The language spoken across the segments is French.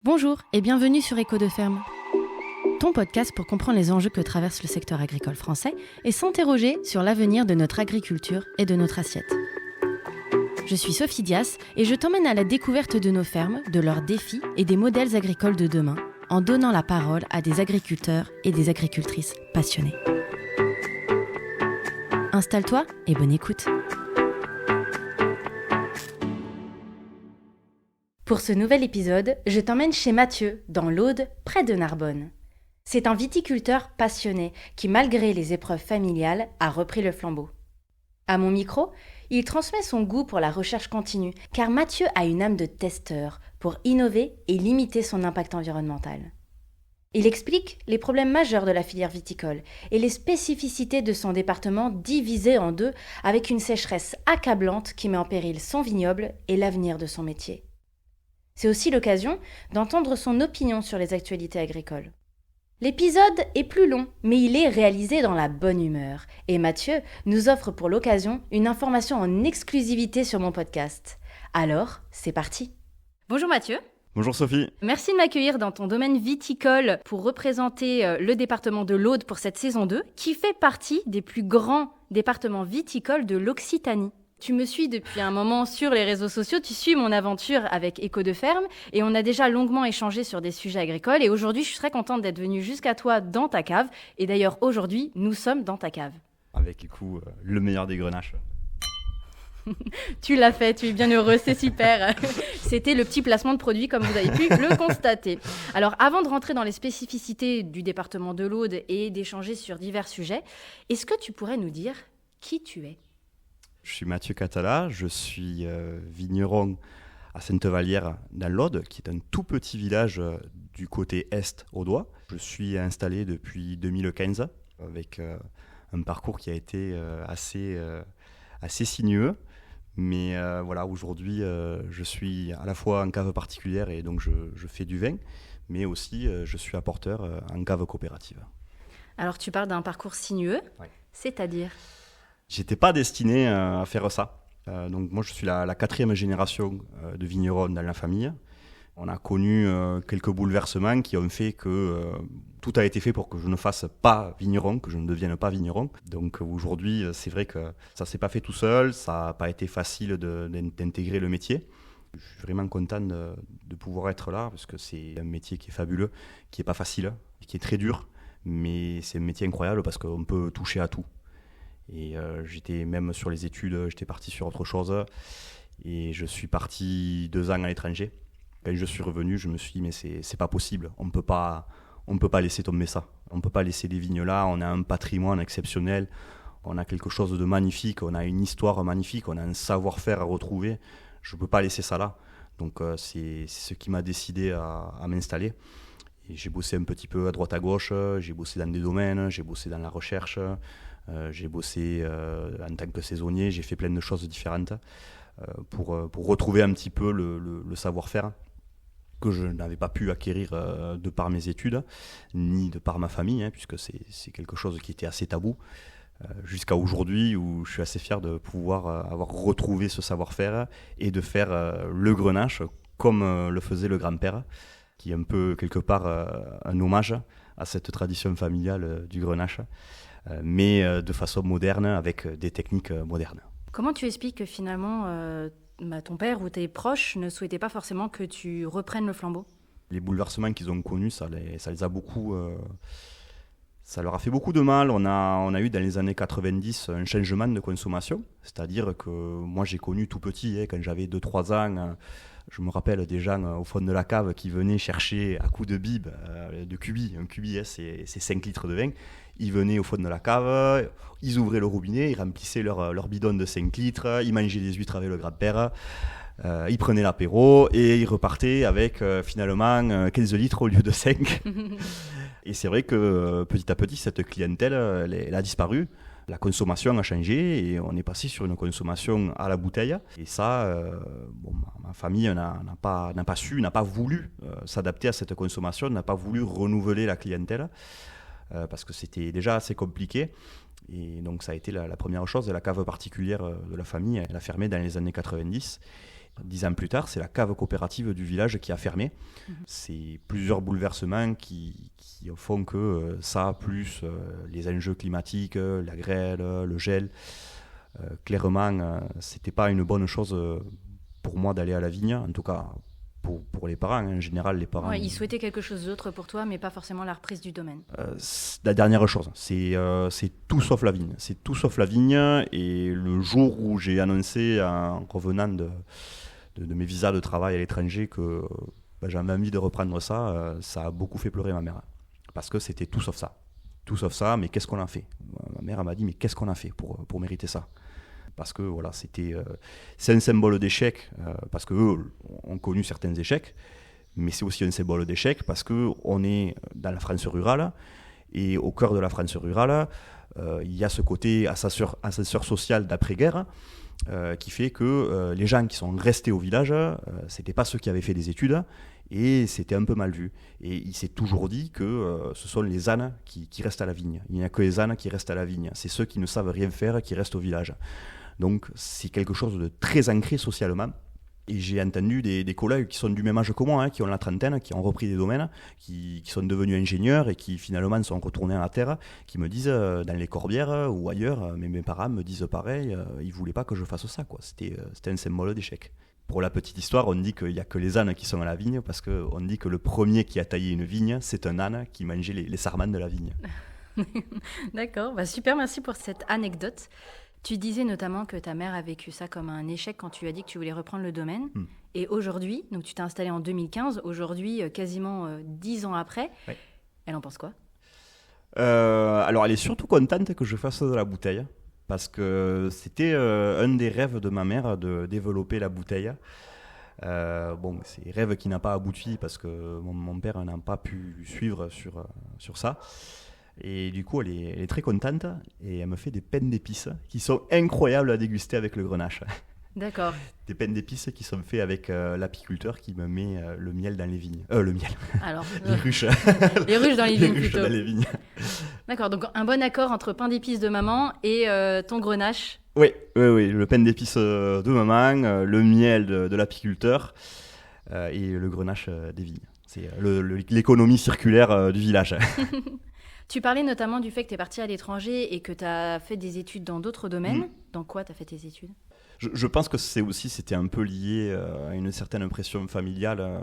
Bonjour et bienvenue sur Écho de Ferme, ton podcast pour comprendre les enjeux que traverse le secteur agricole français et s'interroger sur l'avenir de notre agriculture et de notre assiette. Je suis Sophie Dias et je t'emmène à la découverte de nos fermes, de leurs défis et des modèles agricoles de demain, en donnant la parole à des agriculteurs et des agricultrices passionnés. Installe-toi et bonne écoute. Pour ce nouvel épisode, je t'emmène chez Mathieu, dans l'Aude, près de Narbonne. C'est un viticulteur passionné qui, malgré les épreuves familiales, a repris le flambeau. À mon micro, il transmet son goût pour la recherche continue, car Mathieu a une âme de testeur pour innover et limiter son impact environnemental. Il explique les problèmes majeurs de la filière viticole et les spécificités de son département divisé en deux avec une sécheresse accablante qui met en péril son vignoble et l'avenir de son métier. C'est aussi l'occasion d'entendre son opinion sur les actualités agricoles. L'épisode est plus long, mais il est réalisé dans la bonne humeur. Et Mathieu nous offre pour l'occasion une information en exclusivité sur mon podcast. Alors, c'est parti. Bonjour Mathieu. Bonjour Sophie. Merci de m'accueillir dans ton domaine viticole pour représenter le département de l'Aude pour cette saison 2, qui fait partie des plus grands départements viticoles de l'Occitanie. Tu me suis depuis un moment sur les réseaux sociaux, tu suis mon aventure avec Écho de Ferme et on a déjà longuement échangé sur des sujets agricoles et aujourd'hui je suis très contente d'être venue jusqu'à toi dans ta cave et d'ailleurs aujourd'hui nous sommes dans ta cave. Avec le meilleur des grenaches. Tu l'as fait, tu es bien heureux, c'est super. C'était le petit placement de produit comme vous avez pu le constater. Alors avant de rentrer dans les spécificités du département de l'Aude et d'échanger sur divers sujets, est-ce que tu pourrais nous dire qui tu es ? Je suis Mathieu Catala, je suis vigneron à Sainte-Vallière dans l'Aude, qui est un tout petit village du côté est audois. Je suis installé depuis 2015 avec un parcours qui a été assez sinueux. Mais voilà, aujourd'hui, je suis à la fois en cave particulière et donc je fais du vin, mais aussi je suis apporteur en cave coopérative. Alors tu parles d'un parcours sinueux, Ouais. C'est-à-dire ? J'étais pas destiné à faire ça. Donc moi, je suis la quatrième génération de vignerons dans la famille. On a connu quelques bouleversements qui ont fait que tout a été fait pour que je ne fasse pas vigneron, que je ne devienne pas vigneron. Donc aujourd'hui, c'est vrai que ça s'est pas fait tout seul, ça n'a pas été facile d'intégrer le métier. Je suis vraiment content de pouvoir être là, parce que c'est un métier qui est fabuleux, qui n'est pas facile, qui est très dur, mais c'est un métier incroyable parce qu'on peut toucher à tout. Et j'étais même sur les études, j'étais parti sur autre chose. Et je suis parti 2 ans à l'étranger. Quand je suis revenu, je me suis dit, mais c'est pas possible. On peut pas laisser tomber ça. On ne peut pas laisser les vignes là. On a un patrimoine exceptionnel. On a quelque chose de magnifique. On a une histoire magnifique. On a un savoir-faire à retrouver. Je ne peux pas laisser ça là. Donc c'est ce qui m'a décidé à m'installer. Et j'ai bossé un petit peu à droite à gauche. J'ai bossé dans des domaines. J'ai bossé dans la recherche. J'ai bossé en tant que saisonnier, j'ai fait plein de choses différentes pour retrouver un petit peu le savoir-faire que je n'avais pas pu acquérir de par mes études, ni de par ma famille, puisque c'est quelque chose qui était assez tabou, jusqu'à aujourd'hui où je suis assez fier de pouvoir avoir retrouvé ce savoir-faire et de faire le grenache comme le faisait le grand-père, qui est un peu quelque part un hommage à cette tradition familiale du grenache. Mais de façon moderne, avec des techniques modernes. Comment tu expliques que finalement ton père ou tes proches ne souhaitaient pas forcément que tu reprennes le flambeau ? Les bouleversements qu'ils ont connus, ça les a beaucoup... ça leur a fait beaucoup de mal. On a eu dans les années 90 un changement de consommation. C'est-à-dire que moi j'ai connu tout petit, quand j'avais 2-3 ans... Je me rappelle des gens au fond de la cave qui venaient chercher à coups de bib, de cubi. Un cubi, c'est 5 litres de vin. Ils venaient au fond de la cave, ils ouvraient le robinet, ils remplissaient leur bidon de 5 litres, ils mangeaient des huîtres avec le grand-père, ils prenaient l'apéro et ils repartaient avec finalement 15 litres au lieu de 5. Et c'est vrai que petit à petit, cette clientèle, elle a disparu. La consommation a changé et on est passé sur une consommation à la bouteille. Et ça, ma famille n'a pas voulu s'adapter à cette consommation, n'a pas voulu renouveler la clientèle parce que c'était déjà assez compliqué. Et donc ça a été la première chose. Et la cave particulière de la famille, elle a fermé dans les années 90. 10 ans plus tard, c'est la cave coopérative du village qui a fermé. C'est plusieurs bouleversements qui font que ça, plus les enjeux climatiques, la grêle, le gel, clairement, c'était pas une bonne chose pour moi d'aller à la vigne, en tout cas pour les parents. En général, les parents... Ouais, ils souhaitaient quelque chose d'autre pour toi, mais pas forcément la reprise du domaine. La dernière chose, c'est tout sauf la vigne. C'est tout sauf la vigne. Et le jour où j'ai annoncé, en revenant de mes visas de travail à l'étranger, que j'avais envie de reprendre ça, ça a beaucoup fait pleurer ma mère. Parce que c'était tout sauf ça. Tout sauf ça, mais qu'est-ce qu'on a fait? Ma mère m'a dit, mais qu'est-ce qu'on a fait pour mériter ça? Parce que voilà, c'est un symbole d'échec, parce qu'eux ont connu certains échecs, mais c'est aussi un symbole d'échec parce qu'on est dans la France rurale, et au cœur de la France rurale, il y a ce côté ascenseur social d'après-guerre, qui fait que les gens qui sont restés au village, c'était pas ceux qui avaient fait des études, et c'était un peu mal vu. Et il s'est toujours dit que ce sont les ânes qui restent à la vigne. Il n'y a que les ânes qui restent à la vigne. C'est ceux qui ne savent rien faire qui restent au village. Donc c'est quelque chose de très ancré socialement. Et j'ai entendu des collègues qui sont du même âge que moi, qui ont la trentaine, qui ont repris des domaines, qui sont devenus ingénieurs et qui finalement sont retournés à la terre, qui me disent dans les Corbières ou ailleurs, mais mes parents me disent pareil, ils ne voulaient pas que je fasse ça, quoi. C'était un symbole d'échec. Pour la petite histoire, on dit qu'il n'y a que les ânes qui sont à la vigne, parce qu'on dit que le premier qui a taillé une vigne, c'est un âne qui mangeait les sarments de la vigne. D'accord, super, merci pour cette anecdote. Tu disais notamment que ta mère a vécu ça comme un échec quand tu lui as dit que tu voulais reprendre le domaine. Et aujourd'hui, donc tu t'es installé en 2015, aujourd'hui, quasiment 10 ans après, ouais. Elle en pense quoi? Alors, elle est surtout contente que je fasse de la bouteille, parce que c'était un des rêves de ma mère de développer la bouteille. C'est un rêve qui n'a pas abouti parce que mon père n'a pas pu suivre sur ça. Et du coup, elle est très contente et elle me fait des pains d'épices qui sont incroyables à déguster avec le grenache. D'accord. Des pains d'épices qui sont faits avec l'apiculteur qui me met le miel dans les vignes. Le miel. Alors, les ruches. Les ruches dans les vignes ruches plutôt. Dans les vignes. D'accord, donc un bon accord entre pain d'épices de maman et ton grenache. Oui, le pain d'épices de maman, le miel de l'apiculteur et le grenache des vignes. C'est l'économie circulaire du village. Tu parlais notamment du fait que tu es parti à l'étranger et que tu as fait des études dans d'autres domaines. Dans quoi tu as fait tes études? Je pense que c'était un peu lié à une certaine pression familiale.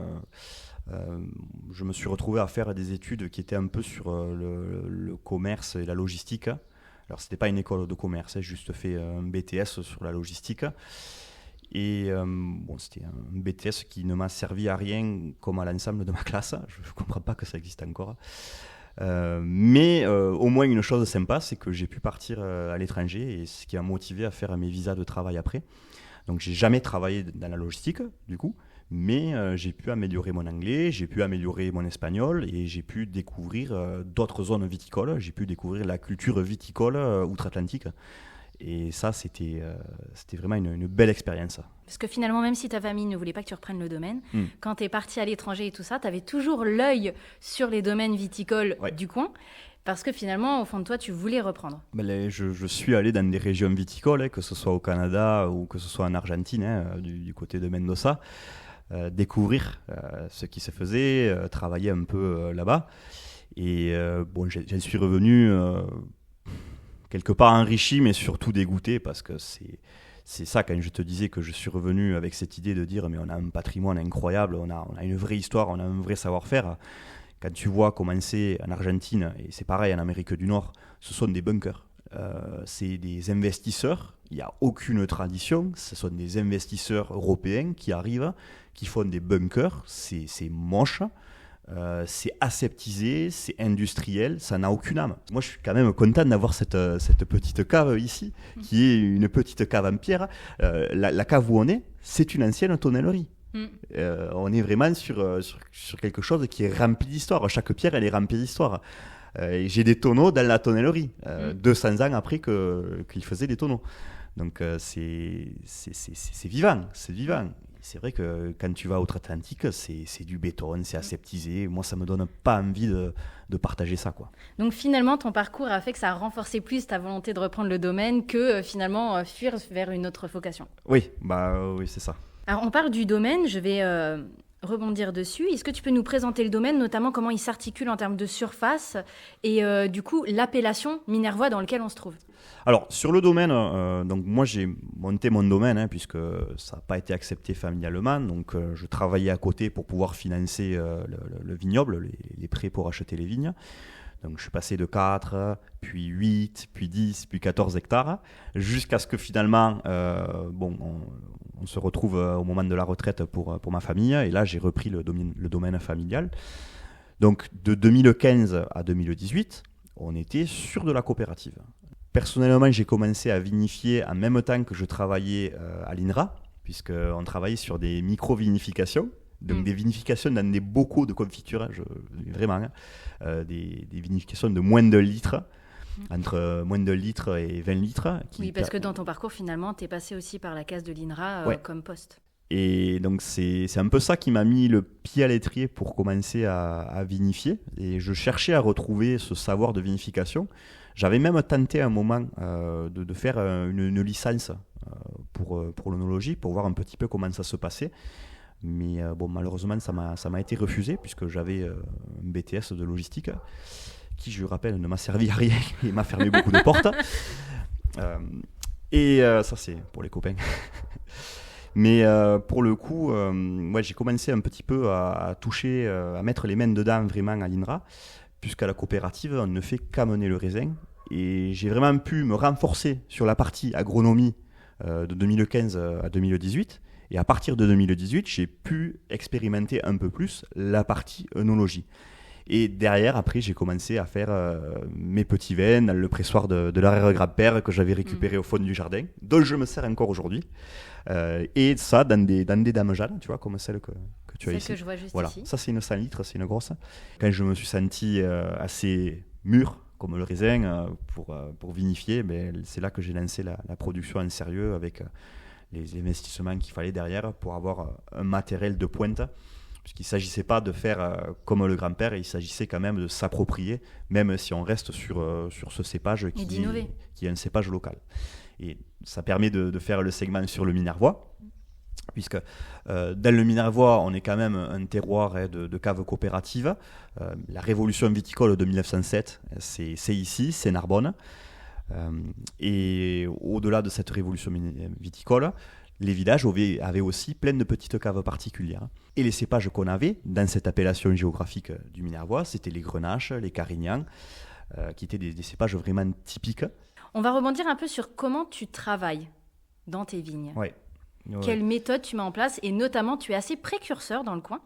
Je me suis retrouvé à faire des études qui étaient un peu sur le commerce et la logistique. Alors, ce n'était pas une école de commerce, j'ai juste fait un BTS sur la logistique. Et c'était un BTS qui ne m'a servi à rien comme à l'ensemble de ma classe. Je ne comprends pas que ça existe encore. Mais au moins une chose sympa, c'est que j'ai pu partir à l'étranger, et ce qui m'a motivé à faire mes visas de travail après. Donc j'ai jamais travaillé dans la logistique du coup, mais j'ai pu améliorer mon anglais, j'ai pu améliorer mon espagnol, et j'ai pu découvrir d'autres zones viticoles, j'ai pu découvrir la culture viticole outre-Atlantique. Et ça, c'était vraiment une belle expérience. Parce que finalement, même si ta famille ne voulait pas que tu reprennes le domaine, quand tu es parti à l'étranger et tout ça, tu avais toujours l'œil sur les domaines viticoles du coin, parce que finalement, au fond de toi, tu voulais reprendre. Je suis allé dans des régions viticoles, que ce soit au Canada ou que ce soit en Argentine, du côté de Mendoza, découvrir ce qui se faisait, travailler un peu là-bas. Et j'en suis revenu... quelque part enrichi, mais surtout dégoûté, parce que c'est ça, quand je te disais que je suis revenu avec cette idée de dire mais on a un patrimoine incroyable, on a une vraie histoire, on a un vrai savoir-faire. Quand tu vois commencer en Argentine, et c'est pareil en Amérique du Nord, ce sont des bunkers. C'est des investisseurs, il n'y a aucune tradition, ce sont des investisseurs européens qui arrivent, qui font des bunkers, c'est moche. C'est aseptisé, c'est industriel, ça n'a aucune âme. Moi, je suis quand même content d'avoir cette petite cave ici, qui est une petite cave en pierre. La cave où on est, c'est une ancienne tonnellerie. On est vraiment sur quelque chose qui est rempli d'histoire. Chaque pierre, elle est remplie d'histoire. J'ai des tonneaux dans la tonnellerie, 200 ans après qu'ils faisaient des tonneaux. Donc, c'est vivant, c'est vivant. C'est vrai que quand tu vas outre-Atlantique, c'est du béton, c'est aseptisé. Moi, ça ne me donne pas envie de partager ça, quoi. Donc finalement, ton parcours a fait que ça a renforcé plus ta volonté de reprendre le domaine que finalement fuir vers une autre vocation. Oui, c'est ça. Alors, on parle du domaine, je vais rebondir dessus. Est-ce que tu peux nous présenter le domaine, notamment comment il s'articule en termes de surface et du coup l'appellation Minervois dans lequel on se trouve? Alors, sur le domaine, donc moi j'ai monté mon domaine puisque ça n'a pas été accepté familialement. Donc, je travaillais à côté pour pouvoir financer le vignoble, les prêts pour acheter les vignes. Donc, je suis passé de 4, puis 8, puis 10, puis 14 hectares, jusqu'à ce que finalement, on se retrouve au moment de la retraite pour ma famille. Et là, j'ai repris le domaine familial. Donc, de 2015 à 2018, on était sur de la coopérative. Personnellement, j'ai commencé à vinifier en même temps que je travaillais à l'INRA, puisqu'on travaillait sur des micro-vinifications. Donc des vinifications dans des bocaux de confiture, vraiment, des vinifications de moins de litres, entre moins de litres et 20 litres. Oui, parce que dans ton parcours, finalement, tu es passé aussi par la case de l'INRA comme poste. Et donc c'est un peu ça qui m'a mis le pied à l'étrier pour commencer à vinifier. Et je cherchais à retrouver ce savoir de vinification. J'avais même tenté à un moment de faire une licence pour l'œnologie, pour voir un petit peu comment ça se passait. Mais malheureusement, ça m'a été refusé puisque j'avais un BTS de logistique qui, je rappelle, ne m'a servi à rien et m'a fermé beaucoup de portes. Ça, c'est pour les copains. Mais pour le coup, j'ai commencé un petit peu à toucher, à mettre les mains dedans vraiment à l'INRA, puisqu'à la coopérative, on ne fait qu'amener le raisin. Et j'ai vraiment pu me renforcer sur la partie agronomie de 2015 à 2018. Et à partir de 2018, j'ai pu expérimenter un peu plus la partie œnologie. Et derrière, après, j'ai commencé à faire mes petits vins dans le pressoir de l'arrière-grand-père que j'avais récupéré au fond du jardin, dont je me sers encore aujourd'hui. Et ça, dans des dames jaunes, tu vois, comme celle que tu as ici. Celle que je vois juste voilà. ici. Ça, c'est une 100 litres, c'est une grosse. Quand je me suis senti assez mûr, comme le raisin, pour vinifier, c'est là que j'ai lancé la production en sérieux avec les investissements qu'il fallait derrière pour avoir un matériel de pointe. Puisqu'il ne s'agissait pas de faire comme le grand-père, il s'agissait quand même de s'approprier, même si on reste sur ce cépage qui est un cépage local. Et ça permet de faire le segment sur le Minervois, puisque dans le Minervois, on est quand même un terroir de cave coopérative. La révolution viticole de 1907, c'est ici, c'est Narbonne. Et au-delà de cette révolution viticole, les villages avaient aussi plein de petites caves particulières. Et les cépages qu'on avait dans cette appellation géographique du Minervois, c'était les grenaches, les carignans, qui étaient des cépages vraiment typiques. On va rebondir un peu sur comment tu travailles dans tes vignes. Ouais. Quelle méthode tu mets en place, et notamment tu es assez précurseur dans le coin.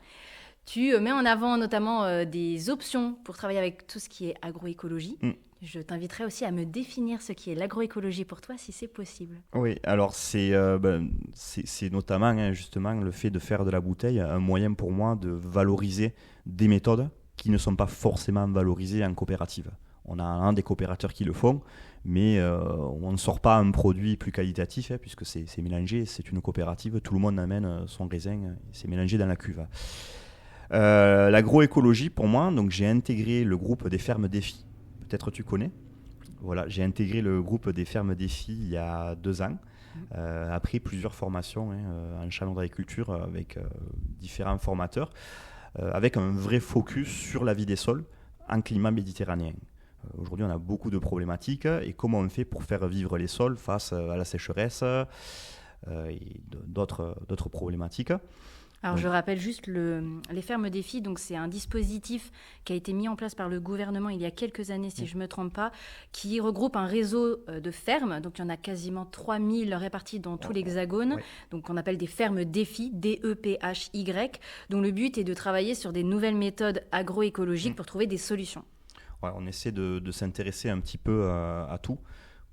Tu mets en avant notamment des options pour travailler avec tout ce qui est agroécologie. Je t'inviterai aussi à me définir ce qui est l'agroécologie pour toi, si c'est possible. Oui, alors c'est notamment justement le fait de faire de la bouteille un moyen pour moi de valoriser des méthodes qui ne sont pas forcément valorisées en coopérative. On a des coopérateurs qui le font, mais on ne sort pas un produit plus qualitatif puisque c'est mélangé, c'est une coopérative, tout le monde amène son raisin, c'est mélangé dans la cuve. L'agroécologie, pour moi, donc j'ai intégré le groupe des fermes défis. Peut-être tu connais. Voilà, j'ai intégré le groupe des fermes défis il y a 2 ans, après plusieurs formations en chalandre d'agriculture avec différents formateurs, avec un vrai focus sur la vie des sols en climat méditerranéen. Aujourd'hui, on a beaucoup de problématiques et comment on fait pour faire vivre les sols face à la sécheresse et d'autres problématiques. Alors, je rappelle juste les fermes défis. Donc, c'est un dispositif qui a été mis en place par le gouvernement il y a quelques années, si je ne me trompe pas, qui regroupe un réseau de fermes. Donc, il y en a quasiment 3000 réparties dans tout l'Hexagone. Oui. Donc, on appelle des fermes défis, D-E-P-H-Y, dont le but est de travailler sur des nouvelles méthodes agroécologiques pour trouver des solutions. Ouais, on essaie de s'intéresser un petit peu à tout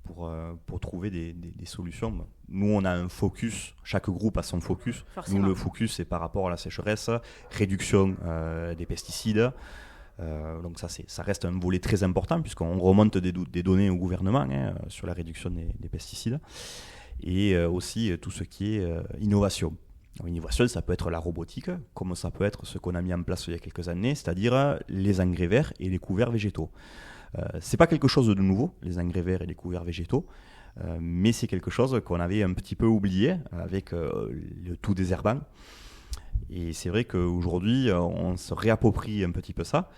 pour trouver des solutions. Nous, on a un focus, chaque groupe a son focus. Forcément. Nous, le focus, c'est par rapport à la sécheresse, réduction des pesticides. Donc ça reste un volet très important puisqu'on remonte des données au gouvernement sur la réduction des pesticides. Et aussi tout ce qui est innovation. L'innovation, ça peut être la robotique, comme ça peut être ce qu'on a mis en place il y a quelques années, c'est-à-dire les engrais verts et les couverts végétaux. C'est pas quelque chose de nouveau, les engrais verts et les couverts végétaux. mais c'est quelque chose qu'on avait un petit peu oublié avec le tout désherbant. Et c'est vrai qu'aujourd'hui, on se réapproprie un petit peu ça.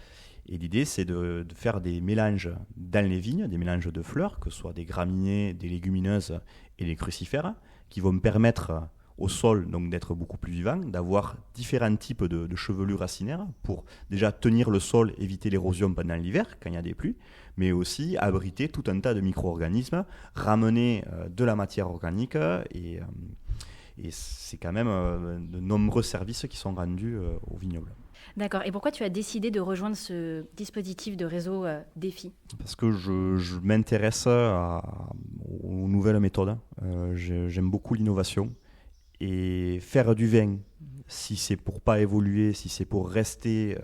Et l'idée, c'est de faire des mélanges dans les vignes, des mélanges de fleurs, que ce soit des graminées, des légumineuses et des crucifères, qui vont me permettre au sol donc, d'être beaucoup plus vivant, d'avoir différents types de chevelures racinaires pour déjà tenir le sol, éviter l'érosion pendant l'hiver, quand il y a des pluies, mais aussi abriter tout un tas de micro-organismes, ramener de la matière organique et c'est quand même de nombreux services qui sont rendus au vignoble. D'accord. Et pourquoi tu as décidé de rejoindre ce dispositif de réseau Défi ? Parce que je m'intéresse aux nouvelles méthodes. J'aime beaucoup l'innovation. Et faire du vin, si c'est pour pas évoluer, si c'est pour rester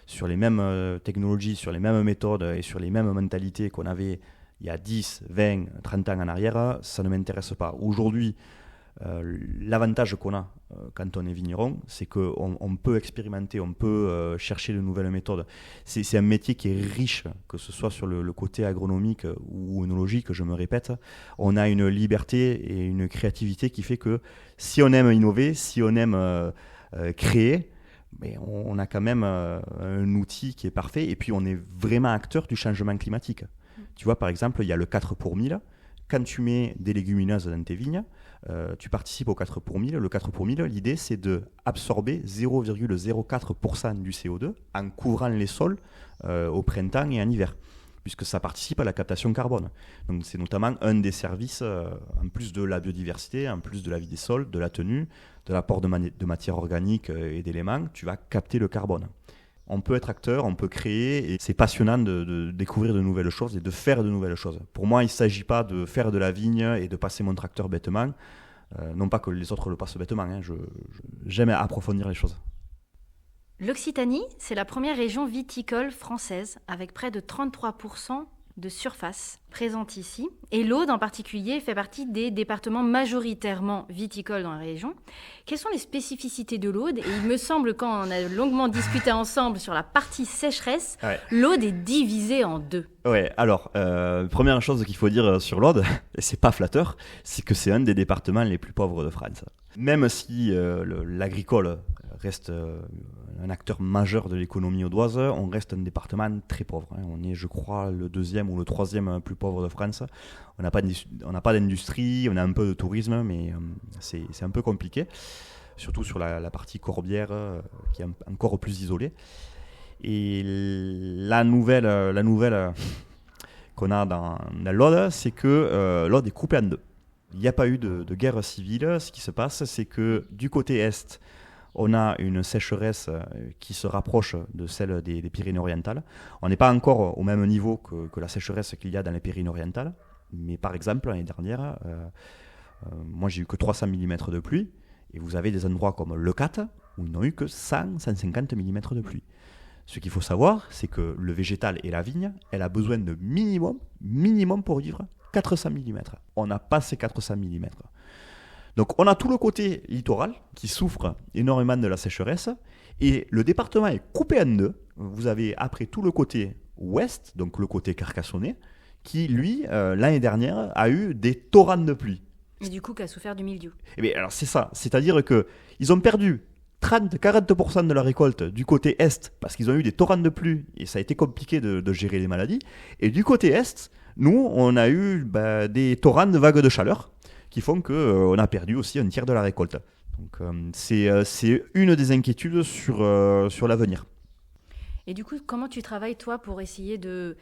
sur les mêmes technologies, sur les mêmes méthodes et sur les mêmes mentalités qu'on avait il y a 10, 20, 30 ans en arrière, ça ne m'intéresse pas. Aujourd'hui, l'avantage qu'on a quand on est vigneron, c'est qu'on peut expérimenter, on peut chercher de nouvelles méthodes. C'est un métier qui est riche, que ce soit sur le côté agronomique ou œnologique, je me répète. On a une liberté et une créativité qui fait que si on aime innover, si on aime créer, mais on a quand même un outil qui est parfait et puis on est vraiment acteur du changement climatique. Tu vois, par exemple, il y a le 4 pour 1000. Quand tu mets des légumineuses dans tes vignes, tu participes au 4 pour 1000. Le 4 pour 1000, l'idée, c'est d'absorber 0,04% du CO2 en couvrant les sols au printemps et en hiver, puisque ça participe à la captation carbone. Donc, c'est notamment un des services, en plus de la biodiversité, en plus de la vie des sols, de la tenue, de l'apport de matière organique et d'éléments, tu vas capter le carbone. On peut être acteur, on peut créer, et c'est passionnant de découvrir de nouvelles choses et de faire de nouvelles choses. Pour moi, il ne s'agit pas de faire de la vigne et de passer mon tracteur bêtement. Non pas que les autres le passent bêtement, hein. J'aime approfondir les choses. L'Occitanie, c'est la première région viticole française, avec près de 33% de surface présente ici. Et l'Aude, en particulier, fait partie des départements majoritairement viticoles dans la région. Quelles sont les spécificités de l'Aude ? Et il me semble, quand on a longuement discuté ensemble sur la partie sécheresse, l'Aude est divisée en deux. Ouais, alors, première chose qu'il faut dire sur l'Aude, et c'est pas flatteur, c'est que c'est un des départements les plus pauvres de France. Même si l'agricole reste un acteur majeur de l'économie audoise, on reste un département très pauvre. On est, je crois, le deuxième ou le troisième plus pauvre de France. On n'a pas d'industrie, on a un peu de tourisme, mais c'est un peu compliqué, surtout sur la partie Corbière, qui est encore plus isolée. Et la nouvelle qu'on a dans l'Aude, c'est que l'Aude est coupée en deux. Il n'y a pas eu de guerre civile. Ce qui se passe, c'est que du côté est, on a une sécheresse qui se rapproche de celle des Pyrénées-Orientales. On n'est pas encore au même niveau que la sécheresse qu'il y a dans les Pyrénées-Orientales. Mais par exemple, l'année dernière, moi j'ai eu que 300 mm de pluie. Et vous avez des endroits comme Le Cat où ils n'ont eu que 150 mm de pluie. Ce qu'il faut savoir, c'est que le végétal et la vigne, elle a besoin de minimum pour vivre, 400 mm. On n'a pas ces 400 mm. Donc on a tout le côté littoral qui souffre énormément de la sécheresse et le département est coupé en deux. Vous avez après tout le côté ouest, donc le côté carcassonnais, qui lui, l'année dernière, a eu des torrents de pluie. Et du coup, qui a souffert du mildiou. Eh bien, alors c'est ça, c'est-à-dire qu'ils ont perdu 30-40% de la récolte du côté est parce qu'ils ont eu des torrents de pluie et ça a été compliqué de gérer les maladies. Et du côté est, nous, on a eu des torrents de vagues de chaleur qui font qu'on a perdu aussi un tiers de la récolte. Donc c'est une des inquiétudes sur l'avenir. Et du coup, comment tu travailles, toi, pour essayer de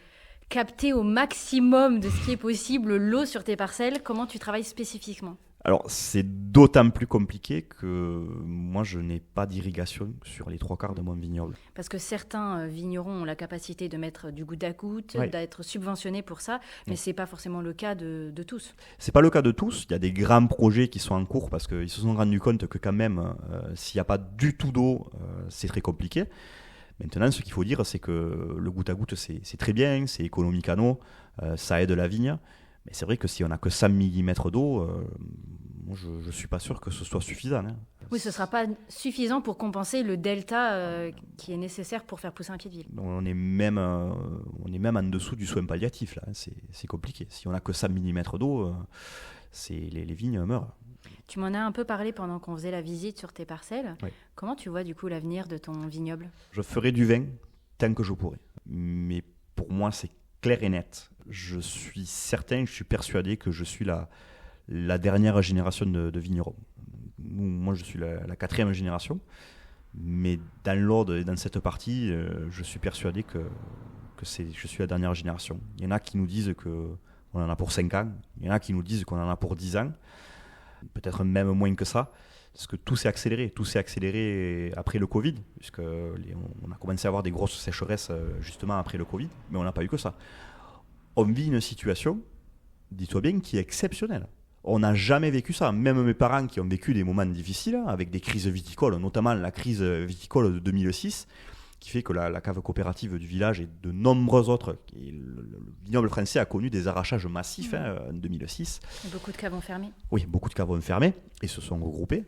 capter au maximum de ce qui est possible l'eau sur tes parcelles ? Comment tu travailles spécifiquement ? Alors, c'est d'autant plus compliqué que moi, je n'ai pas d'irrigation sur les 3/4 de mon vignoble. Parce que certains vignerons ont la capacité de mettre du goutte à goutte, d'être subventionnés pour ça, mais ce n'est pas forcément le cas de tous. Ce n'est pas le cas de tous. Il y a des grands projets qui sont en cours parce qu'ils se sont rendus compte que quand même, s'il n'y a pas du tout d'eau, c'est très compliqué. Maintenant, ce qu'il faut dire, c'est que le goutte à goutte, c'est très bien, c'est économique à eau, ça aide la vigne. Mais c'est vrai que si on n'a que 100 mm d'eau, moi, je ne suis pas sûr que ce soit suffisant. Hein. Oui, ce ne sera pas suffisant pour compenser le delta qui est nécessaire pour faire pousser un pied de vigne. On est même en dessous du soin palliatif, là. Hein. C'est compliqué. Si on n'a que 100 mm d'eau, les vignes meurent. Tu m'en as un peu parlé pendant qu'on faisait la visite sur tes parcelles. Oui. Comment tu vois du coup l'avenir de ton vignoble ? Je ferai du vin tant que je pourrai. Mais pour moi, c'est clair et net. Je suis certain, je suis persuadé que je suis la dernière génération de vignerons. Moi, je suis la 4e génération. Mais dans l'ordre et dans cette partie, je suis persuadé que je suis la dernière génération. Il y en a qui nous disent qu'on en a pour 5 ans. Il y en a qui nous disent qu'on en a pour 10 ans. Peut-être même moins que ça. Parce que tout s'est accéléré. Tout s'est accéléré après le Covid. Puisqu'on a commencé à avoir des grosses sécheresses justement après le Covid. Mais on n'a pas eu que ça. On vit une situation, dis-toi bien, qui est exceptionnelle. On n'a jamais vécu ça. Même mes parents qui ont vécu des moments difficiles, avec des crises viticoles, notamment la crise viticole de 2006, qui fait que la cave coopérative du village et de nombreux autres, le vignoble français a connu des arrachages massifs en 2006. Et beaucoup de caves ont fermé. Oui, beaucoup de caves ont fermé et se sont regroupés,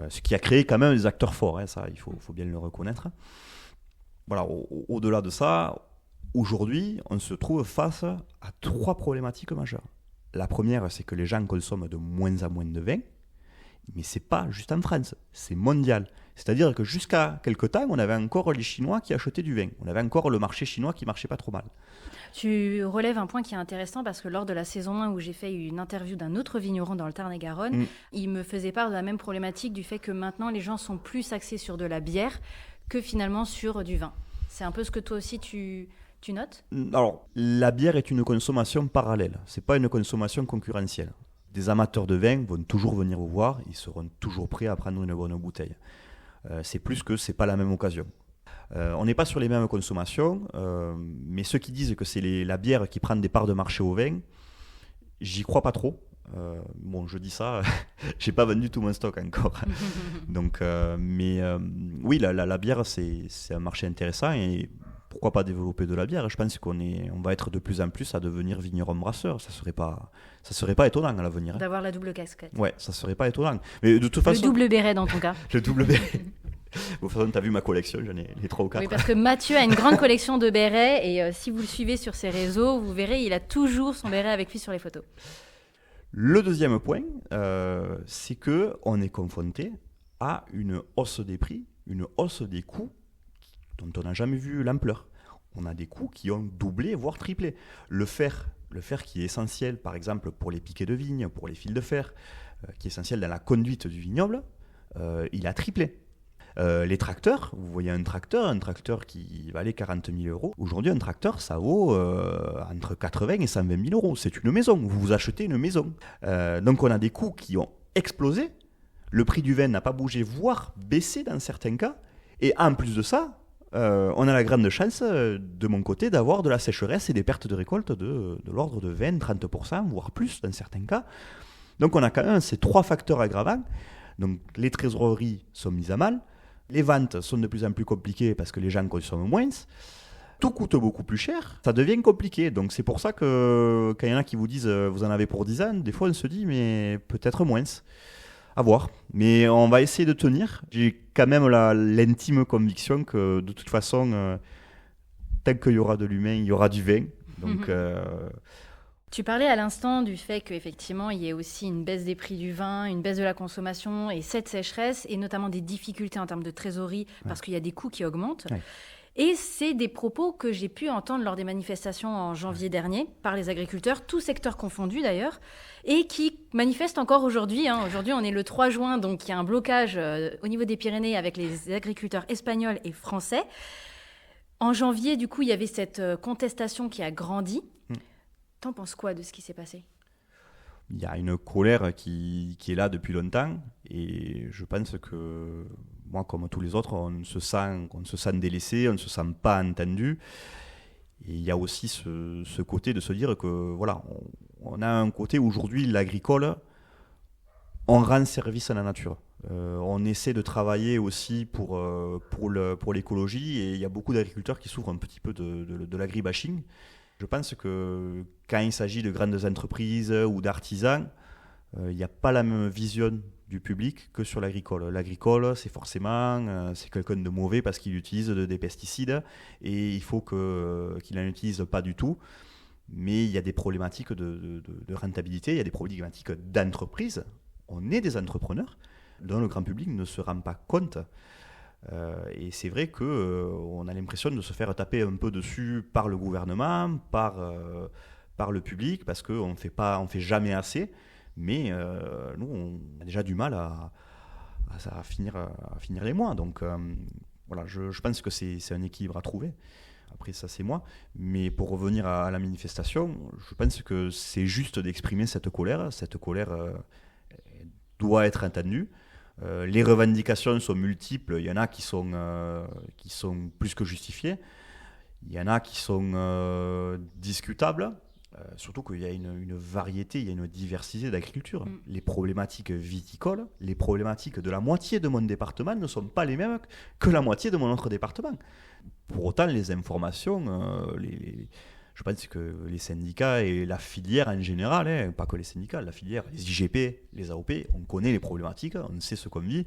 ce qui a créé quand même des acteurs forts, hein, ça il faut bien le reconnaître. Voilà, au-delà de ça, aujourd'hui, on se trouve face à 3 problématiques majeures. La première, c'est que les gens consomment de moins en moins de vin, mais ce n'est pas juste en France, c'est mondial. C'est-à-dire que jusqu'à quelque temps, on avait encore les Chinois qui achetaient du vin. On avait encore le marché chinois qui marchait pas trop mal. Tu relèves un point qui est intéressant parce que lors de la saison 1 où j'ai fait une interview d'un autre vigneron dans le Tarn-et-Garonne, il me faisait part de la même problématique du fait que maintenant les gens sont plus axés sur de la bière que finalement sur du vin. C'est un peu ce que toi aussi tu notes ? Alors, la bière est une consommation parallèle. Ce n'est pas une consommation concurrentielle. Des amateurs de vin vont toujours venir vous voir. Ils seront toujours prêts à prendre une bonne bouteille. C'est plus que ce n'est pas la même occasion. On n'est pas sur les mêmes consommations, mais ceux qui disent que c'est la bière qui prend des parts de marché au vin, j'y crois pas trop. Bon, je dis ça, j'ai pas vendu tout mon stock encore. Donc, oui, la bière, c'est un marché intéressant et pourquoi pas développer de la bière ? Je pense qu'on va être de plus en plus à devenir vigneron brasseur. Ça serait pas étonnant à l'avenir. Hein. D'avoir la double casquette. Ouais, ça serait pas étonnant. Mais de toute façon, le double béret dans ton cas. Le double béret. De toute façon, tu as vu ma collection, j'en ai les 3 ou 4. Oui, parce que Mathieu a une grande collection de bérets et si vous le suivez sur ses réseaux, vous verrez, il a toujours son béret avec lui sur les photos. Le deuxième point, c'est qu'on est confronté à une hausse des prix, une hausse des coûts dont on n'a jamais vu l'ampleur. On a des coûts qui ont doublé, voire triplé. Le fer qui est essentiel, par exemple, pour les piquets de vigne, pour les fils de fer, qui est essentiel dans la conduite du vignoble, il a triplé. Les tracteurs, vous voyez un tracteur qui valait 40 000 euros. Aujourd'hui, un tracteur, ça vaut entre 80 et 120 000 euros. C'est une maison, vous achetez une maison. Donc on a des coûts qui ont explosé. Le prix du vin n'a pas bougé, voire baissé dans certains cas. Et en plus de ça, on a la grande chance, de mon côté, d'avoir de la sécheresse et des pertes de récolte de l'ordre de 20-30%, voire plus dans certains cas. Donc on a quand même ces 3 facteurs aggravants. Donc les trésoreries sont mises à mal. Les ventes sont de plus en plus compliquées parce que les gens consomment moins. Tout coûte beaucoup plus cher. Ça devient compliqué. Donc c'est pour ça que quand il y en a qui vous disent vous en avez pour 10 ans, des fois on se dit mais peut-être moins. À voir. Mais on va essayer de tenir. J'ai quand même l'intime conviction que de toute façon, tant qu'il y aura de l'humain, il y aura du vin. Donc... Tu parlais à l'instant du fait qu'effectivement, il y ait aussi une baisse des prix du vin, une baisse de la consommation et cette sécheresse, et notamment des difficultés en termes de trésorerie, parce qu'il y a des coûts qui augmentent. Ouais. Et c'est des propos que j'ai pu entendre lors des manifestations en janvier dernier par les agriculteurs, tous secteurs confondus d'ailleurs, et qui manifestent encore aujourd'hui. Hein. Aujourd'hui, on est le 3 juin, donc il y a un blocage au niveau des Pyrénées avec les agriculteurs espagnols et français. En janvier, du coup, il y avait cette contestation qui a grandi. T'en penses quoi de ce qui s'est passé ? Il y a une colère qui est là depuis longtemps et je pense que moi, comme tous les autres, on se sent délaissé, on ne se sent pas entendu. Et il y a aussi ce côté de se dire que voilà, on a un côté aujourd'hui, l'agricole, on rend service à la nature. On essaie de travailler aussi pour l'écologie et il y a beaucoup d'agriculteurs qui souffrent un petit peu de l'agribashing. Je pense que quand il s'agit de grandes entreprises ou d'artisans, il n'y a pas la même vision du public que sur l'agricole. L'agricole, c'est forcément c'est quelqu'un de mauvais parce qu'il utilise des pesticides et il faut qu'il n'en utilise pas du tout. Mais il y a des problématiques de rentabilité, il y a des problématiques d'entreprise. On est des entrepreneurs dont le grand public ne se rend pas compte. Et c'est vrai qu'on a l'impression de se faire taper un peu dessus par le gouvernement, par le public, parce qu'on ne fait jamais assez. Mais nous, on a déjà du mal à finir les mois. Donc voilà, je pense que c'est un équilibre à trouver. Après, ça, c'est moi. Mais pour revenir à la manifestation, je pense que c'est juste d'exprimer cette colère. Cette colère doit être entendue. Les revendications sont multiples. Il y en a qui sont plus que justifiées. Il y en a qui sont discutables. Surtout qu'il y a une variété, il y a une diversité d'agriculture. Les problématiques viticoles, les problématiques de la moitié de mon département ne sont pas les mêmes que la moitié de mon autre département. Pour autant, les informations, je pense que les syndicats et la filière en général, pas que les syndicats, la filière, les IGP, les AOP, on connaît les problématiques, on sait ce qu'on vit.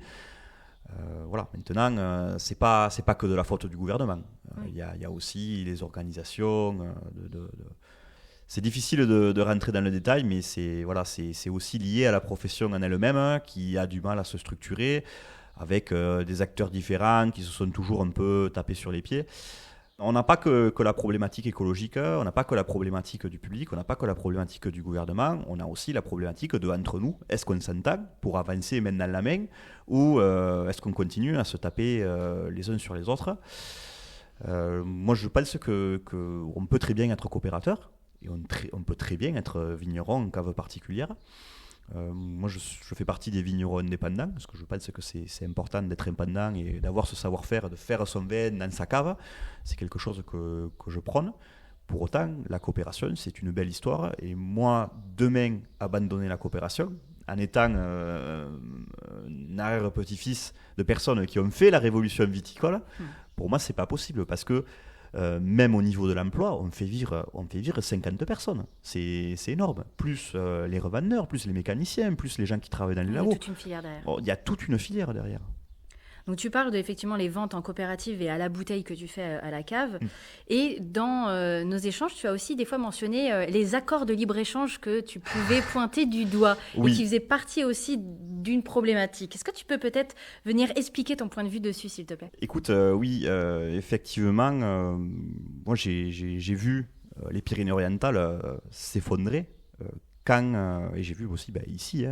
Voilà. Maintenant, c'est pas que de la faute du gouvernement. Il y a aussi les organisations. C'est difficile de rentrer dans le détail, mais c'est aussi lié à la profession en elle-même qui a du mal à se structurer, avec des acteurs différents qui se sont toujours un peu tapés sur les pieds. On n'a pas que la problématique écologique, on n'a pas que la problématique du public, on n'a pas que la problématique du gouvernement, on a aussi la problématique entre nous. Est-ce qu'on s'entend pour avancer main dans la main ou est-ce qu'on continue à se taper les uns sur les autres? Moi, je pense qu'on peut très bien être coopérateur et on peut très bien être vigneron en cave particulière. Moi, je fais partie des vignerons indépendants, parce que je pense que c'est important d'être indépendant et d'avoir ce savoir-faire, de faire son vin dans sa cave. C'est quelque chose que je prône. Pour autant, la coopération, c'est une belle histoire. Et moi, demain, abandonner la coopération, en étant un arrière-petit-fils de personnes qui ont fait la révolution viticole, pour moi, c'est pas possible, parce que même au niveau de l'emploi, on fait vivre 50 personnes. C'est énorme. Plus les revendeurs, plus les mécaniciens, plus les gens qui travaillent dans les labos. Il y a toute une filière derrière. Il y a toute une filière derrière. Donc tu parles effectivement les ventes en coopérative et à la bouteille que tu fais à la cave. Et dans nos échanges, tu as aussi des fois mentionné les accords de libre-échange que tu pouvais pointer du doigt et qui faisaient partie aussi d'une problématique. Est-ce que tu peux peut-être venir expliquer ton point de vue dessus, s'il te plaît? Écoute, oui, effectivement, moi j'ai vu les Pyrénées-Orientales s'effondrer et j'ai vu aussi ici,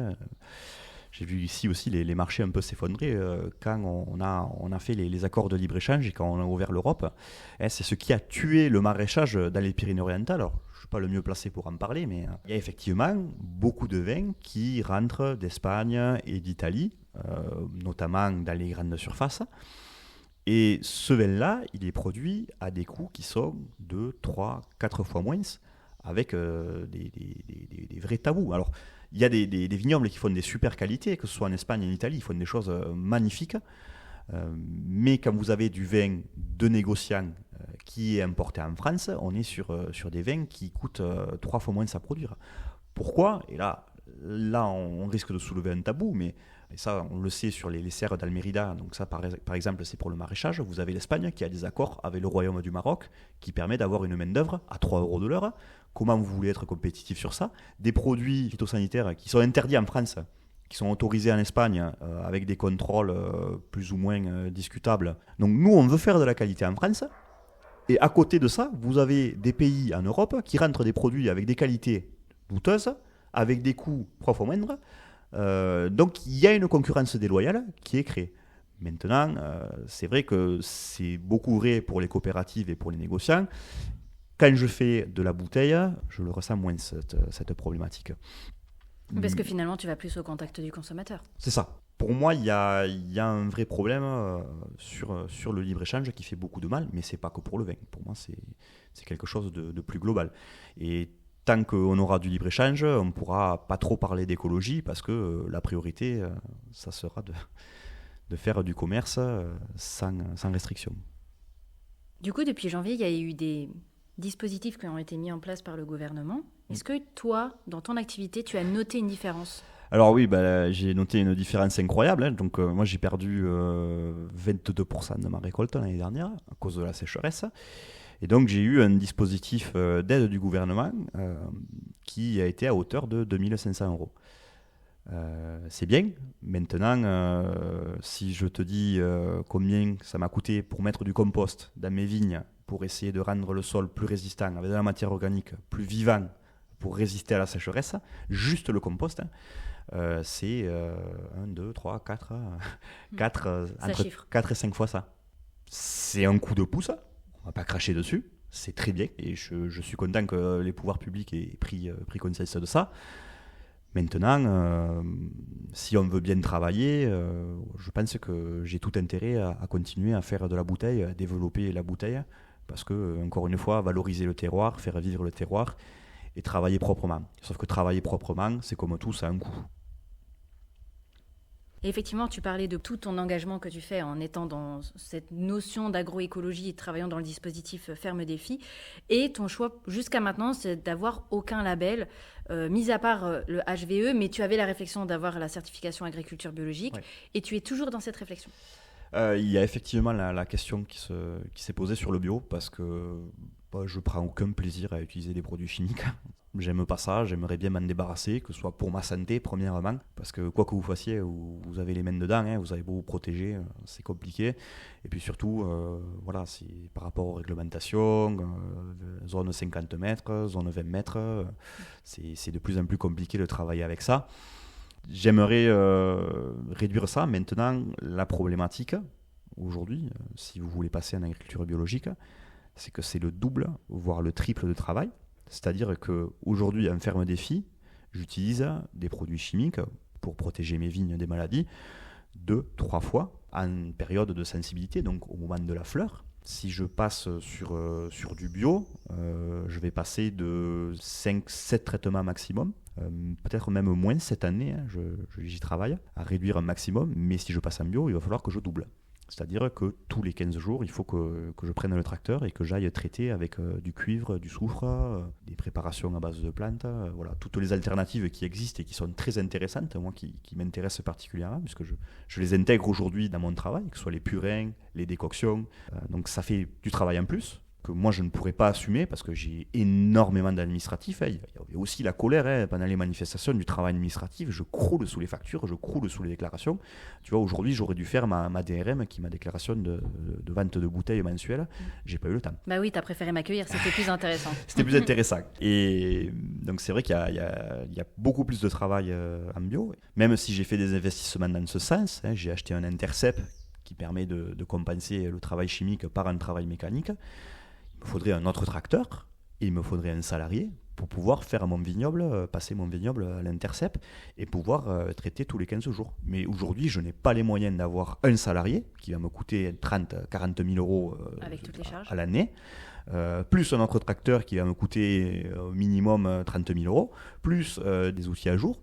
j'ai vu ici aussi les marchés un peu s'effondrer quand on a fait les accords de libre-échange et quand on a ouvert l'Europe. C'est ce qui a tué le maraîchage dans les Pyrénées-Orientales. Alors, je ne suis pas le mieux placé pour en parler, mais il y a effectivement beaucoup de vins qui rentrent d'Espagne et d'Italie, notamment dans les grandes surfaces. Et ce vin-là, il est produit à des coûts qui sont 2, 3, 4 fois moins, avec des vrais tabous. Alors, il y a des vignobles qui font des super qualités, que ce soit en Espagne et en Italie, ils font des choses magnifiques. Mais quand vous avez du vin de négociant qui est importé en France, on est sur des vins qui coûtent 3 fois moins à produire. Pourquoi? Et là, on risque de soulever un tabou, mais et ça, on le sait sur les serres d'Almérida. Donc ça, par exemple, c'est pour le maraîchage. Vous avez l'Espagne qui a des accords avec le Royaume du Maroc qui permet d'avoir une main-d'œuvre à 3 € de l'heure. Comment vous voulez être compétitif sur ça? Des produits phytosanitaires qui sont interdits en France, qui sont autorisés en Espagne avec des contrôles plus ou moins discutables. Donc nous, on veut faire de la qualité en France. Et à côté de ça, vous avez des pays en Europe qui rentrent des produits avec des qualités douteuses, avec des coûts 3 fois moindres. Donc il y a une concurrence déloyale qui est créée. Maintenant, c'est vrai que c'est beaucoup vrai pour les coopératives et pour les négociants. Quand je fais de la bouteille, je le ressens moins, cette problématique. Parce que finalement, tu vas plus au contact du consommateur. C'est ça. Pour moi, il y a un vrai problème sur le libre-échange qui fait beaucoup de mal, mais ce n'est pas que pour le vin. Pour moi, c'est quelque chose de plus global. Et tant qu'on aura du libre-échange, on ne pourra pas trop parler d'écologie parce que la priorité, ça sera de faire du commerce sans restriction. Du coup, depuis janvier, il y a eu des dispositifs qui ont été mis en place par le gouvernement. Est-ce que toi, dans ton activité, tu as noté une différence ? Alors oui, j'ai noté une différence incroyable, hein. Donc moi j'ai perdu 22% de ma récolte l'année dernière à cause de la sécheresse. Et donc j'ai eu un dispositif d'aide du gouvernement qui a été à hauteur de 2 500 euros. C'est bien. Maintenant, si je te dis combien ça m'a coûté pour mettre du compost dans mes vignes, pour essayer de rendre le sol plus résistant, avec de la matière organique, plus vivant, pour résister à la sécheresse, juste le compost, hein, c'est 1, 2, 3, 4, 4, entre chiffre. 4 et 5 fois ça. C'est un coup de pouce, on va pas cracher dessus, c'est très bien, et je suis content que les pouvoirs publics aient pris conscience de ça. Maintenant, si on veut bien travailler, je pense que j'ai tout intérêt à continuer à faire de la bouteille, à développer la bouteille, parce que, encore une fois, valoriser le terroir, faire vivre le terroir et travailler proprement. Sauf que travailler proprement, c'est comme tout, ça a un coût. Et effectivement, tu parlais de tout ton engagement que tu fais en étant dans cette notion d'agroécologie et travaillant dans le dispositif Ferme Défi. Et ton choix jusqu'à maintenant, c'est d'avoir aucun label, mis à part le HVE, mais tu avais la réflexion d'avoir la certification agriculture biologique. Ouais. Et tu es toujours dans cette réflexion. Il y a effectivement la question qui s'est posée sur le bio, parce que je prends aucun plaisir à utiliser des produits chimiques. J'aime pas ça, j'aimerais bien m'en débarrasser, que ce soit pour ma santé premièrement, parce que quoi que vous fassiez, vous avez les mains dedans, hein, vous avez beau vous protéger, c'est compliqué. Et puis surtout, voilà, c'est par rapport aux réglementations, zone 50 mètres, zone 20 mètres, c'est de plus en plus compliqué de travailler avec ça. J'aimerais réduire ça. Maintenant, la problématique, aujourd'hui, si vous voulez passer en agriculture biologique, c'est que c'est le double, voire le triple de travail. C'est-à-dire qu'aujourd'hui, en Ferme Défi, j'utilise des produits chimiques pour protéger mes vignes des maladies 2-3 fois en période de sensibilité, donc au moment de la fleur. Si je passe sur du bio, je vais passer de 5-7 traitements maximum, peut-être même moins cette année, hein, j'y travaille, à réduire un maximum, mais si je passe en bio, il va falloir que je double. C'est-à-dire que tous les 15 jours, il faut que je prenne le tracteur et que j'aille traiter avec du cuivre, du soufre, des préparations à base de plantes, voilà, toutes les alternatives qui existent et qui sont très intéressantes, moi qui m'intéressent particulièrement, puisque je les intègre aujourd'hui dans mon travail, que ce soit les purins, les décoctions. Donc ça fait du travail en plus, que moi je ne pourrais pas assumer parce que j'ai énormément d'administratifs. Il y avait aussi la colère pendant les manifestations, du travail administratif. Je croule sous les factures, je croule sous les déclarations. Tu vois, aujourd'hui j'aurais dû faire ma DRM, qui est ma déclaration de vente de bouteilles mensuelle. J'ai pas eu le temps. Bah oui, t'as préféré m'accueillir, c'était plus intéressant. C'était plus intéressant. Et donc c'est vrai qu'il y a beaucoup plus de travail en bio. Même si j'ai fait des investissements dans ce sens, hein, j'ai acheté un Intercept qui permet de compenser le travail chimique par un travail mécanique. Il me faudrait un autre tracteur et il me faudrait un salarié pour pouvoir faire mon vignoble, passer mon vignoble à l'Intercept et pouvoir traiter tous les 15 jours. Mais aujourd'hui, je n'ai pas les moyens d'avoir un salarié qui va me coûter 30-40 000 euros avec toutes les charges à l'année, plus un autre tracteur qui va me coûter au minimum 30 000 euros, plus des outils à jour.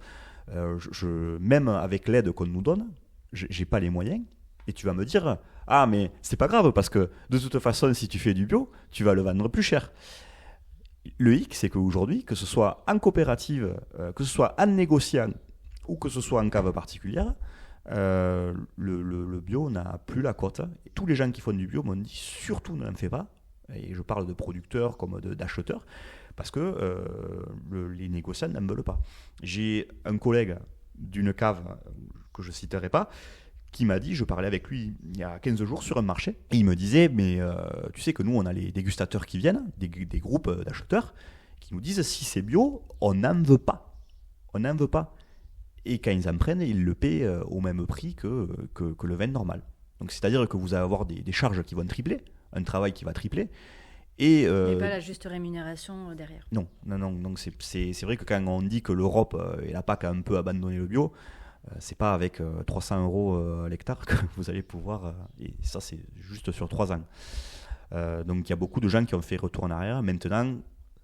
Même avec l'aide qu'on nous donne, je n'ai pas les moyens. Et tu vas me dire, ah mais c'est pas grave parce que de toute façon si tu fais du bio, tu vas le vendre plus cher. Le hic, c'est qu'aujourd'hui, que ce soit en coopérative, que ce soit en négociant ou que ce soit en cave particulière, le bio n'a plus la cote. Et tous les gens qui font du bio m'ont dit surtout n'en fais pas. Et je parle de producteurs comme d'acheteurs parce que les négociants n'en veulent pas. J'ai un collègue d'une cave que je ne citerai pas qui m'a dit, je parlais avec lui il y a 15 jours sur un marché, et il me disait, mais tu sais que nous, on a les dégustateurs qui viennent, des groupes d'acheteurs, qui nous disent, si c'est bio, on n'en veut pas. On n'en veut pas. Et quand ils en prennent, ils le paient au même prix que le vin normal. Donc c'est-à-dire que vous allez avoir des charges qui vont tripler, un travail qui va tripler, et pas la juste rémunération derrière. Non. Donc c'est vrai que quand on dit que l'Europe et la PAC a un peu abandonné le bio, c'est pas avec 300 € à l'hectare que vous allez pouvoir... et ça, c'est juste sur 3 ans. Donc, il y a beaucoup de gens qui ont fait retour en arrière. Maintenant,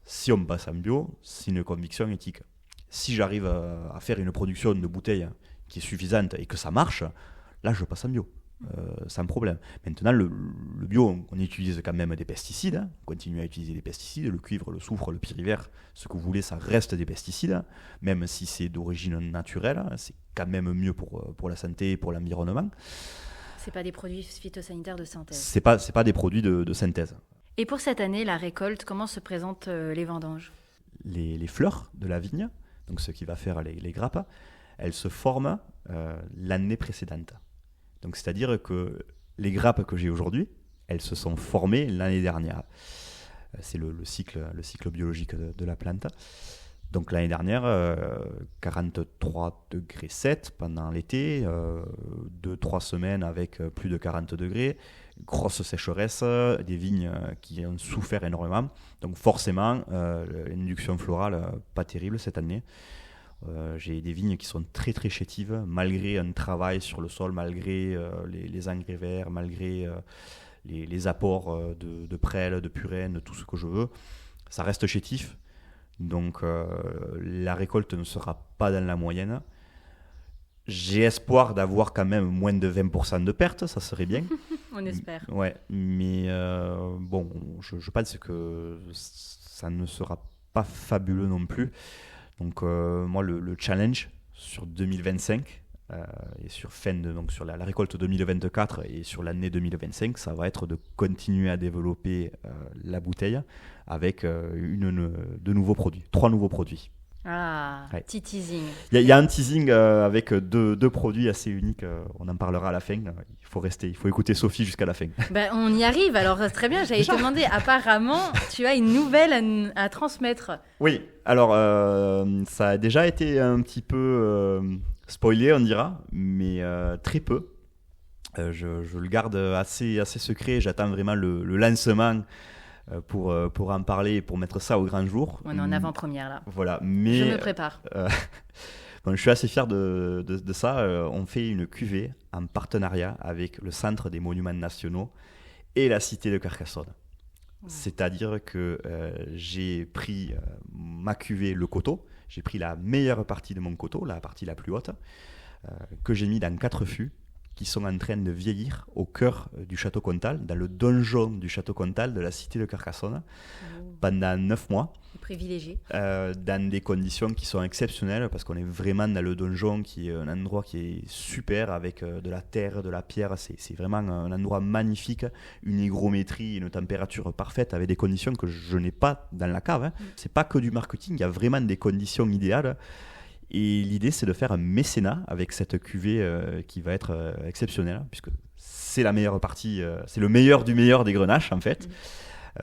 si on passe en bio, c'est une conviction éthique. Si j'arrive à faire une production de bouteilles qui est suffisante et que ça marche, là, je passe en bio. sans problème. Maintenant, le bio, on utilise quand même des pesticides, hein. On continue à utiliser des pesticides, le cuivre, le soufre, le pyrivert, ce que vous voulez, ça reste des pesticides, hein. Même si c'est d'origine naturelle, hein, c'est quand même mieux pour la santé et pour l'environnement. C'est pas des produits phytosanitaires de synthèse. C'est pas des produits de synthèse. Et pour cette année, la récolte, comment se présentent les vendanges ? Les fleurs de la vigne, donc ce qui va faire les grappes, elles se forment l'année précédente. Donc, c'est-à-dire que les grappes que j'ai aujourd'hui, elles se sont formées l'année dernière. C'est le cycle biologique de la plante. Donc, l'année dernière, 43 degrés 7 pendant l'été, 2-3 semaines avec plus de 40 degrés, grosse sécheresse, des vignes qui ont souffert énormément. Donc, forcément, l'induction florale, pas terrible cette année. J'ai des vignes qui sont très très chétives, malgré un travail sur le sol, malgré les engrais verts, malgré les apports de prêle, de purène, de tout ce que je veux. Ça reste chétif, donc la récolte ne sera pas dans la moyenne. J'ai espoir d'avoir quand même moins de 20% de pertes, ça serait bien. On espère. Ouais, mais bon, je pense que ça ne sera pas fabuleux non plus. Donc moi, le challenge sur 2025 et sur la récolte 2024 et sur l'année 2025, ça va être de continuer à développer la bouteille avec de nouveaux produits, 3 nouveaux produits. Ah, ouais. Petit teasing. Il y a un teasing avec deux produits assez uniques. On en parlera à la fin. Il faut écouter Sophie jusqu'à la fin. Ben, on y arrive. Alors, très bien. J'allais te demander, apparemment, tu as une nouvelle à transmettre. Oui. Alors, ça a déjà été un petit peu spoilé, on dira, mais très peu. Je le garde assez secret. J'attends vraiment le lancement pour en parler et pour mettre ça au grand jour. On est en avant-première là. Voilà, mais je me prépare. Bon, je suis assez fier de ça. On fait une cuvée en partenariat avec le Centre des Monuments Nationaux et la Cité de Carcassonne. C'est-à-dire que j'ai pris ma cuvée, le coteau, j'ai pris la meilleure partie de mon coteau, la partie la plus haute, que j'ai mis dans 4 fûts qui sont en train de vieillir au cœur du château Comtal, dans le donjon du château Comtal de la cité de Carcassonne, pendant 9 mois. Privilégié. Dans des conditions qui sont exceptionnelles, parce qu'on est vraiment dans le donjon, qui est un endroit qui est super, avec de la terre, de la pierre. C'est vraiment un endroit magnifique, une hygrométrie, une température parfaite, avec des conditions que je n'ai pas dans la cave. Hein. C'est pas que du marketing, il y a vraiment des conditions idéales. Et l'idée, c'est de faire un mécénat avec cette cuvée qui va être exceptionnelle, puisque c'est la meilleure partie, c'est le meilleur du meilleur des grenaches, en fait.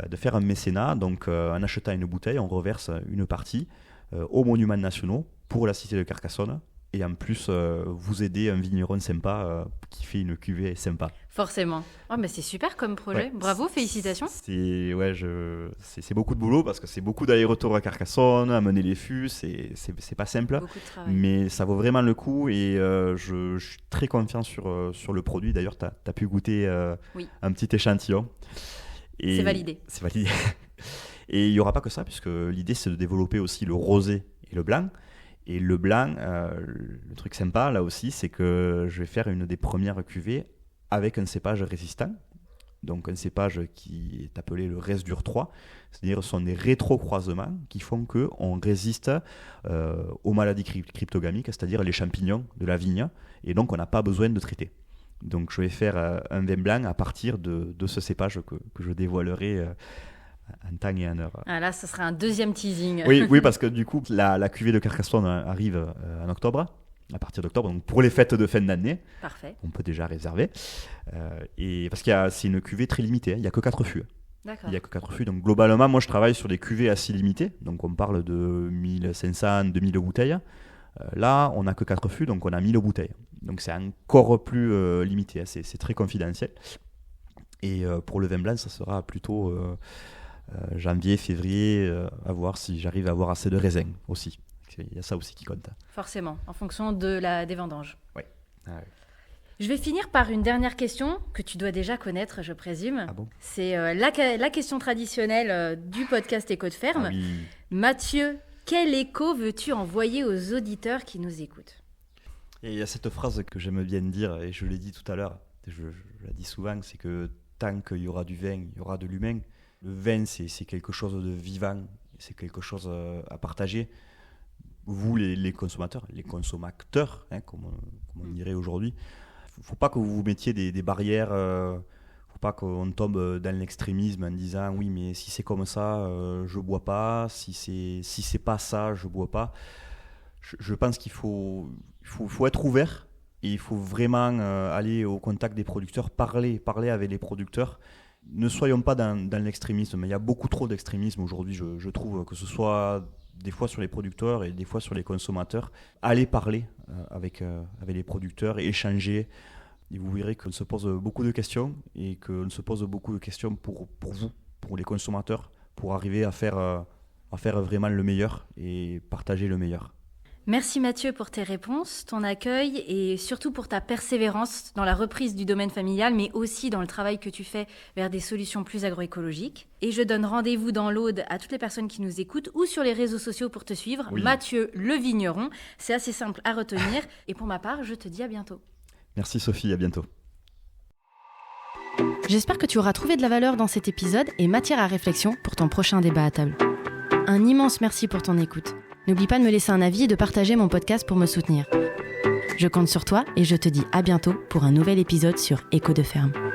De faire un mécénat, donc en achetant une bouteille, on reverse une partie aux monuments nationaux pour la cité de Carcassonne. Et en plus, vous aider un vigneron sympa qui fait une cuvée sympa. Forcément. Oh, mais c'est super comme projet. Ouais. Bravo, félicitations. C'est beaucoup de boulot parce que c'est beaucoup d'aller-retour à Carcassonne, à mener les fûts. C'est pas simple. Beaucoup de travail. Mais ça vaut vraiment le coup et je suis très confiant sur le produit. D'ailleurs, tu as pu goûter un petit échantillon. Et c'est validé. C'est validé. Et il n'y aura pas que ça, puisque l'idée, c'est de développer aussi le rosé et le blanc. Et le blanc, le truc sympa, là aussi, c'est que je vais faire une des premières cuvées avec un cépage résistant. Donc un cépage qui est appelé le Resdur 3. C'est-à-dire ce sont des rétrocroisements qui font qu'on résiste aux maladies cryptogamiques, c'est-à-dire les champignons de la vigne. Et donc on n'a pas besoin de traiter. Donc je vais faire un vin blanc à partir de ce cépage que je dévoilerai en temps et en heure. Ah là, ce sera un deuxième teasing. Oui, parce que du coup, la cuvée de Carcassonne arrive en octobre, à partir d'octobre, donc pour les fêtes de fin d'année. Parfait. On peut déjà réserver. Et parce c'est une cuvée très limitée, il n'y a que 4 fûts. D'accord. Il n'y a que 4 fûts. Donc globalement, moi je travaille sur des cuvées assez limitées. Donc on parle de 1500, 2000 bouteilles. Là, on n'a que 4 fûts, donc on a 1000 bouteilles. Donc c'est encore plus limité, c'est très confidentiel. Et pour le vin blanc, ça sera plutôt janvier, février, à voir si j'arrive à avoir assez de raisins aussi. Il y a ça aussi qui compte. Forcément, en fonction des vendanges. Oui. Ah, oui. Je vais finir par une dernière question que tu dois déjà connaître, je présume. Ah bon ? C'est la question traditionnelle du podcast Écho de Ferme. Ah oui. Mathieu, quel écho veux-tu envoyer aux auditeurs qui nous écoutent ? Et il y a cette phrase que j'aime bien dire, et je l'ai dit tout à l'heure, Je la dis souvent, c'est que tant qu'il y aura du vin, il y aura de l'humain. Le vin, c'est quelque chose de vivant, c'est quelque chose à partager. Vous, les consommateurs, les consommateurs, comme on dirait aujourd'hui, il ne faut pas que vous vous mettiez des barrières, il ne faut pas qu'on tombe dans l'extrémisme en disant oui, mais si c'est comme ça, je ne bois pas, si c'est pas ça, je ne bois pas. Je pense qu'il faut être ouvert et il faut vraiment aller au contact des producteurs, parler avec les producteurs. Ne soyons pas dans l'extrémisme, mais il y a beaucoup trop d'extrémisme aujourd'hui, je trouve, que ce soit des fois sur les producteurs et des fois sur les consommateurs. Allez parler avec les producteurs et échanger. Et vous verrez qu'on se pose beaucoup de questions et qu'on se pose beaucoup de questions pour vous, pour les consommateurs, pour arriver à faire vraiment le meilleur et partager le meilleur. Merci Mathieu pour tes réponses, ton accueil et surtout pour ta persévérance dans la reprise du domaine familial, mais aussi dans le travail que tu fais vers des solutions plus agroécologiques. Et je donne rendez-vous dans l'Aude à toutes les personnes qui nous écoutent ou sur les réseaux sociaux pour te suivre. Oui. Mathieu le vigneron, c'est assez simple à retenir. Et pour ma part, je te dis à bientôt. Merci Sophie, à bientôt. J'espère que tu auras trouvé de la valeur dans cet épisode et matière à réflexion pour ton prochain débat à table. Un immense merci pour ton écoute. N'oublie pas de me laisser un avis et de partager mon podcast pour me soutenir. Je compte sur toi et je te dis à bientôt pour un nouvel épisode sur Écho de ferme.